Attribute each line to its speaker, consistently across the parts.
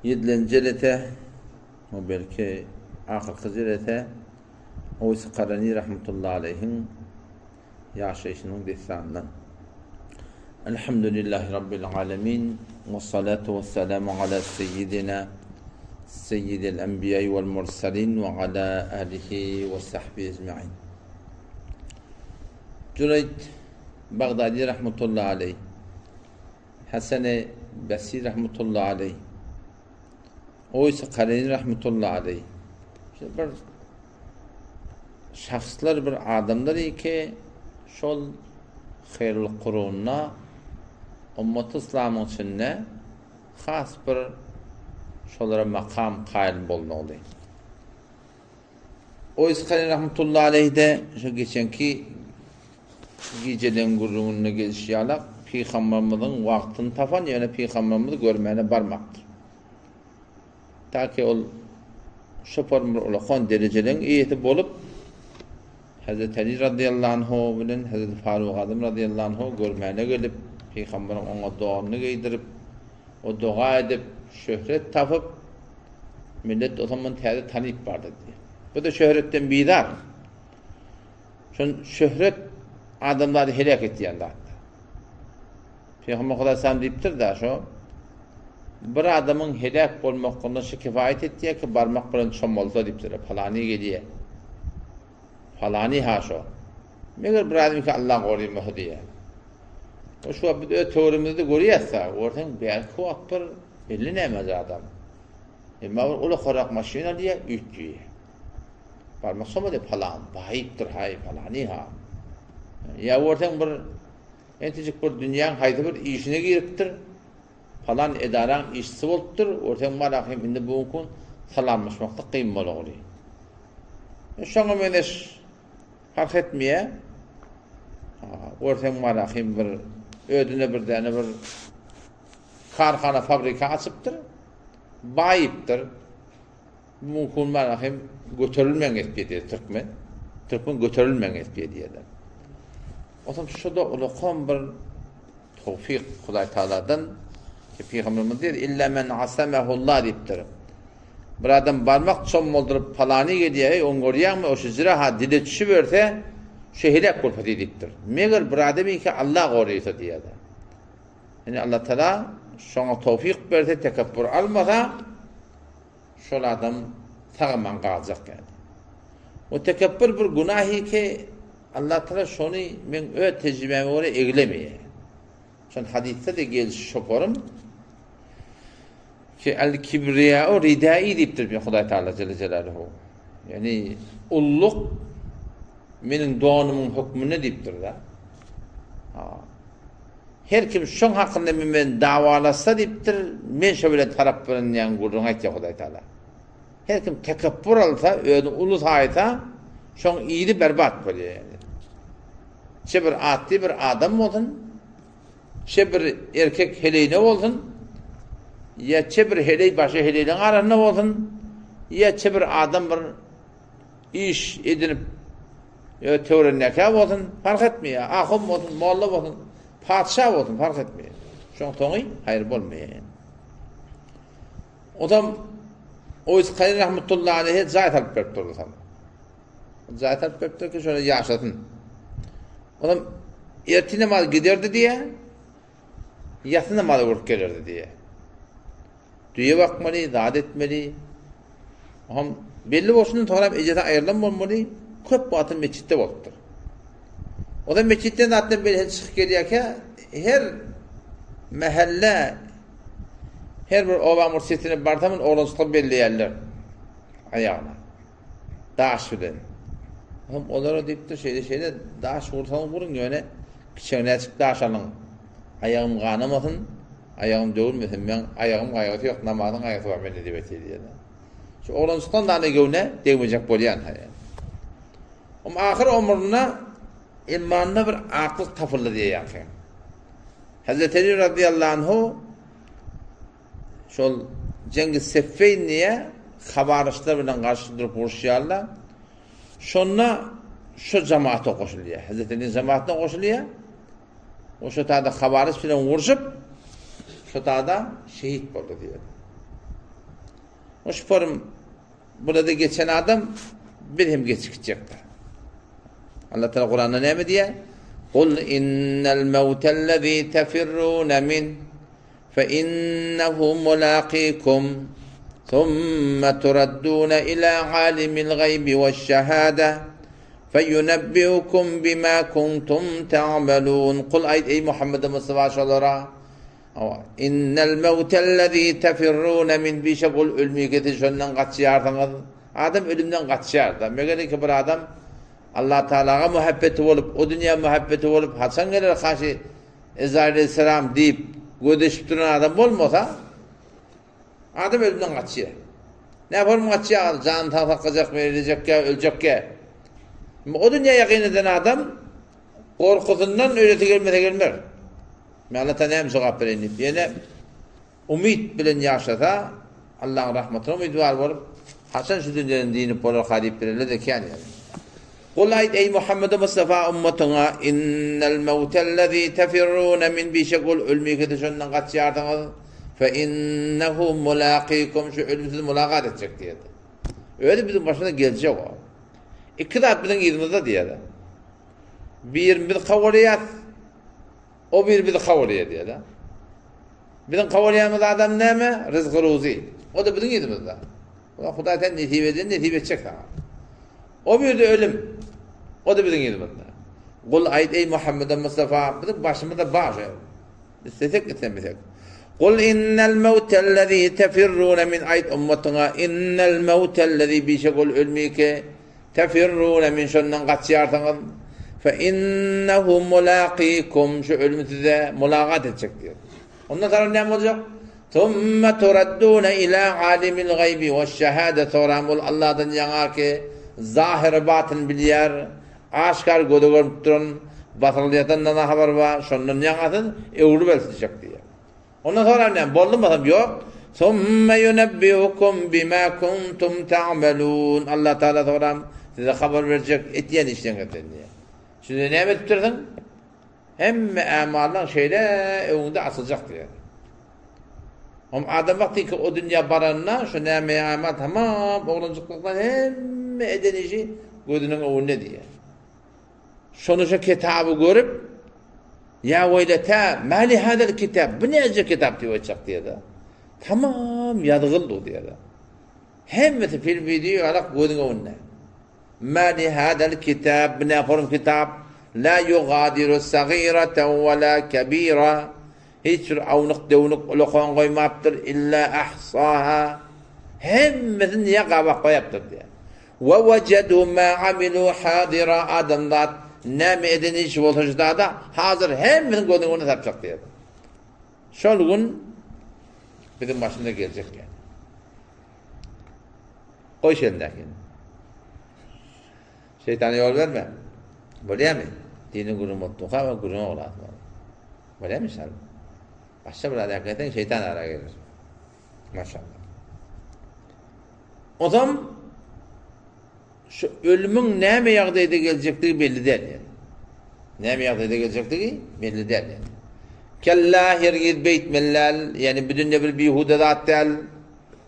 Speaker 1: Yedlencelete o belki ahirki zirete Oys Qarani rahmetullahi aleyhin yaşayışının destanından. Elhamdülillahi Rabbil alemin ve salatu ve selamu ala seyyidina seyyidil enbiya'i vel mursalin ve ala alihi ve sahbihi ecma'in. Cüneyd Bagdadi rahmetullahi aleyh, Hasan-ı Basri rahmetullahi aleyh, Oys Qarani rahmetullahi aleyh. Bir şahslar, bir adamlar ki şol hayrul qurunna ummat-ı İslam'ın içinde has bir şolara makam qail bolmalı. Oys Qarani rahmetullahi aleyh de şu geçenki geceden gurrununa gelişiyalak Peygamberimizin vaktini tapan, yani Peygamberimizi görmeyene barmaktır. Ta ki ol şoparmır olakon dereceden iyeti bolup Hazreti Ali radıyallahu anhu bilen Hazreti Faruk Azam radıyallahu anhu görmeyene gelip Peygamberin ona duanı giydirip o dua edip şöhret tapıp millet o zaman teyze tanıyıp vardı diye. Bu da şöhretten bidar. Şun şöhret adamları helak etti yanında. Peygamber Aleyhisselam deyiptir da şu bir adamın helak olmak konusunda şu kifayet ettiye ki barmak bilen çomolda deyiptir. Falani gediye. Falani ha şu. Meğer bir adam ki Allah koruyor diye. O şu bir de teorimizde görüyorsa ortadan belki o akbar belli nemez adam. Ama ola korak maşina diye ütüyor. Barmak soma de falan. Bahiptir hay falani ha. Ya ortadan bir enticik bir dünyanın haydi bir işine giriptir. Falan edaran işsi boluptur. Ortadan marakım indi bugün salamlaşmakta kıymalı oluyor. Şoňa meneş fark etmeye ortadan marakım bir ödüne bir tane bir karxana fabrika açıptır. Bayiptir. Mümkün marakım götürülmeyen etpiye diye Türkmen. Türkmen götürülmeyen etpiye diye de. O zaman şurada ulukon bir tevfik Huday Teala'dan ki Peygamberimiz diyor illa men asamehullah deyiptir. Bir adam barmak çom moldurup falani gediye on görýärmi o şu zira dile düşüberse şehirek kulpat deyiptir. Meğer bir adam ki Allah gorýsa diýär. Yani Allah Teala şoňa tevfik berse tekebbür almasa şol adam sagaman galjak yani. O tekebbür bir günahy ki Allah Teala şonu men ö tecrübeme göre eglemeye. Şon hadiste de gel şoparam ki el kibriya o ridai deyiptir bir Huday Teala Celle Celaluhu. Yani ulluk menin doğanımın hükmüne deyiptir da. Her kim şon hakkında men davalasa deyiptir, men şöyle taraf bilen yan gurrun aytja Huday Teala. Her kim tekebbür alsa, öýüni ulus ayta, şon iyidi berbat bolýar yani. Şe bir atly bir adam bolsun, şe bir erkek heleyne bolsun, ya çe bir heley başa heleyden arasında bolsun, ya çe bir adam bir iş edinip ya teoreneka bolsun, fark etmiyor. Ahım bolsun, molla bolsun, padşah bolsun, fark etmiyor. Şoň toňy hayır bolmaýar. Odam Oys Qarani rahmetullahi aleyh zayt alıp beripdir sana. Zayt alıp beripdir ki şöyle yaşasın. Odam ertine mal giderdi diye, yatına mal vurup gelirdi diye. Düye bakmalı, zat etmeli. Ham belli bolsun tarap ejeden ayrılan bolmaly, köp batın meçitte bolupdyr. O da meçitten zatdan beri çıkıp gelýärke her mahelle her bir ova mursiýetine bartamyn oğlançylyk belli ýerler ayağına. Daş bilen. Hem olara diýipdir şeyde daş vursaň vurun ýöne kiçenecik daş alın. Ayağım ganamasın, ayağım döwülmesin, men ayağım gaýaty ýok, namazyň gaýaty bar mende diýip diýär. Şu oğlançykdan da göwne degmejek bolýan haýan. Ahir ömrüne imanına bir aklyk tapyldy diýär. Hazreti Ali radıyallahu anhu şol Cengiz Seffeyn'e habarışlar bilen karşı durup uruşýarlar. Şonna şu cemaate koşulýar. Hazreti Ali cemaatine koşulýar. O şu taada habarış bilen uruşup şu taada şehit boldy diýer. O sporum burada geçen adam bir hem geçecekler. Allah Teala Kur'an'da ne mi diye? Kul innel mevtellezî tefirrûne min fe innehu mulâkîkum thumme turaddûne ilâ âlimil gaybi veşşehâde feyunebbi'ukum bimâ kuntum ta'melûn. Kul ey Muhammed Mustafa şolara innel mevtellezî tefirrûne min bir şey kul ölmüye getişinden kaçıyardınız. Adam ölümden kaçıyardı. Meğer ki bir adam Allah Teala'ya muhabbeti olup, o dünya muhabbeti olup, Hasan gelir karşı Ezrail Aleyhisselam deyip gödeşip duran adam olmasa, adam ölümden kaçıyor. Ne yapalım kaçıyor? Canını takacak mı, ölecek ya, ölecek ya. O dünya yakin eden adam, korkusundan öylete gelmez. Allah Teala'ya hem cevap verin. Yani, umut bilen yaşasa, Allah'ın rahmetine umidvar olup, Hasan şu dünyanın dini polar halip birine de yani. Kul ey Muhammed Mustafa ummetine innel mevtellezî tefirrûne min bir şey kul ölmeye gidişinden kaçıyardınız fe innehu mulâkîkum şu ölüm sizi mulakat edecek diye. Öyle bizim başına gelecek o. İki de bizim izimizde diye de. Bir kavriyat o bir kavriyat diye de. Bizim kavriyatımız adam ne mi? Rızkı ruzi. O da bizim izimizde. Hudayten netibe edecek sana. O bir de ölüm. O da bizim ilminde. Kul ey Muhammed Mustafa bizim başımızda baş. İstesek. Kul innel mevtellezî tefirrûne min ayet ummetine innel mevtellezî bir şey kul ölmeyke tefirrûne min şundan kaçıyardınız fe innehu mulâkîkum şu ölüm size mulakat edecek diyor. Ondan sonra ne olacak? ثُمَّ تُرَدُّونَ اِلَى عَالِمِ الْغَيْبِ وَالشَّهَادَ Sonra Allah'tan yana ki zahir batın bilir, aşkar gödü görüp durun, batılıyatından da haber var, şundan yanasın, evru belirtecek diye. Ondan sonra ne? Boldum bakalım yok. ثُمَّ يُنَبِّئُكُمْ بِمَا كُنْتُمْ تَعْمَلُونَ Allah Teala sonra size haber verecek, etiyen işten getirin diye. Şimdi ne bitirdin? Hem amalın şeyle evinde asılacak diye. Ama adam vakti ki o dünya baranına şu neyme amal tamam oğlancıklıktan hem eden işi gözünün önüne diye. Sonuçta kitabı görüp ya veylete mali hadel kitap bu ne acı kitap diye açacak diye de. Tamam yadgıldı diye de. Hem de film video alak gözünün önüne. Mali hadel kitap ne yaparım kitap la yugadiru sagireten ve la kebira hiç avnuk devnuk ulukan koymaptır illa ahsaha hemmetin niye kabak koyaptır diye. Ve vecedu ma amilu hadira adamlar ne mi edin iş olacak da hazır hemmetin gözünün önüne tapacak diye. Şol gün bizim başımıza gelecek yani. Koy şeyindeki. Şeytana yol verme. Böyle mi? Dini gurur mutluğa ve gurur oğlatma. Böyle mi sen? Başka bir alakaten şeytan ara gelir. Maşallah. O zaman şu ölümün ne mi yağdayda gelecektiği belli değil yani. Ne mi yağdayda gelecektiği belli değil yani. Kella hergiz beytmellel yani bütün de bir bihude zat değil.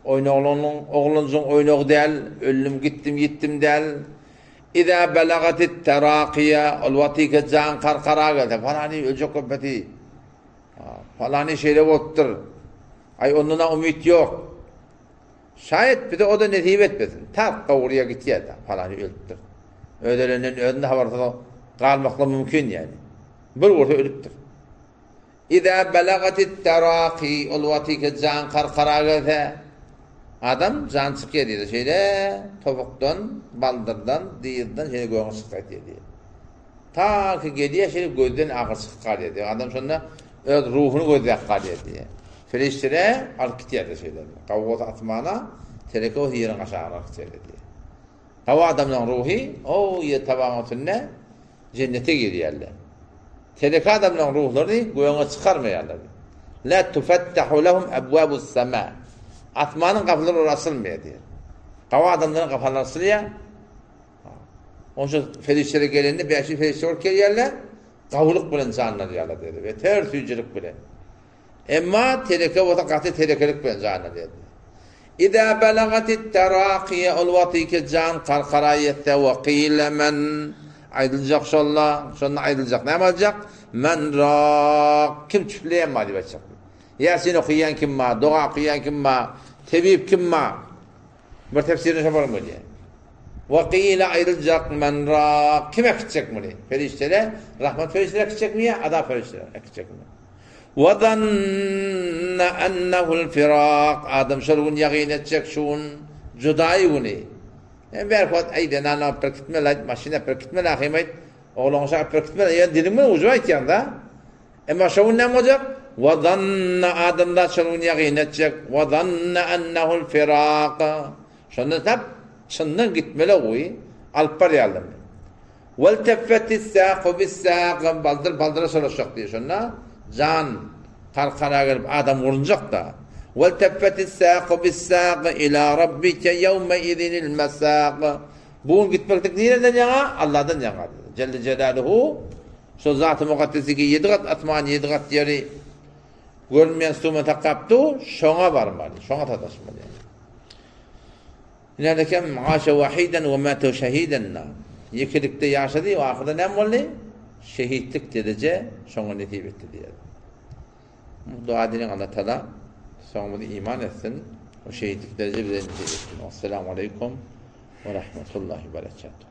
Speaker 1: Oğlunuzun oynak değil. Ölüm gittim değil. İza belagatit terakiye ol vatike can karkara geldi. Falan ölecek köpeti. Falani şeyle ottur. Ay onuna ümit yok. Şayet bir de o da nesip etmesin. Tak kavurya gidiyor da falani öldür. Ödelenin önünde havarda kalmakla mümkün yani. Bir orta ölüptür. İza belagatit teraki ol vatike can karkara geldi. Adam can çıkıyor diye şeyle topuktan, baldırdan, diyirden şeyle göğün çıkıyor diye. Ta ki geliyor şeyle gözden ağır çıkıyor diye. Adam sonra ruhunu gözden çıkıyor diye. Feriştere arkitiye şeyler. Kavvat atmana tereke o yerin aşağı arkitiye diye. Hava adamın ruhu o yer tabamatına cennete giriyorlar. Tereke adamın ruhları göğün çıkarmıyorlar. La tufettahu lehum ebvabus sema. Atmanın kapıları açılmıyor diye. Hava adamların kafaları açılıyor. Onun için feriştere gelende bir şey feriştere geliyorlar. Kavuluk bilen canlanıyorlar dedi. Ve ter tüycülük bilen. Ama tereke o da katı terekelik bilen canlanıyor dedi. إذا بلغت التراقي الوطيك جان قرقراية وقيل من عيدلجق شالله شالنا عيدلجق نعم الجق من راق كم تفليه ما دي بشق ياسين قيان كما دعاء قيان كما تبيب كما برتفسير شبر مولي وقيل عيدلجق من راق كم أكتشك مولي فريشتله رحمة فريشتله أكتشك مياه عذاب فريشتله أكتشك مياه وظن أنه الفراق آدم شلون يغين تشكشون جدايوني يعني بيعرف وقت أيضا أنا بركت ملا ماشينا بركت ملا أخي ميت أولون شاء بركت ملا يدير من وجوات يعني إما شلون نموذج وظن آدم لا شلون يغين تشك وظن أنه الفراق شلون تب شلون قت ملوي البر يعلم والتفت الساق بالساق بلدر شلون شقتي شلون جان قرقرا قلب آدم ورنجقتا والتفت الساق بالساق إلى ربك يومئذ المساق بون قلت بك تقدير دنيا الله دنيا جل جلاله شو ذات مقدسك يدغت أثمان يدغت يري قول من سوما تقابتو شونا برمالي شونا تتشمل يعني كم عاش وحيدا ومات شهيدا يكلك تياشدي وآخذ نام ولي شهيد تكتدجة شونا نتيبة تدير دعاء دينك الله تعالى سوما دي إيمان السن وشهيد تكتدجة بدأ نتيبة. والسلام عليكم ورحمة الله وبركاته.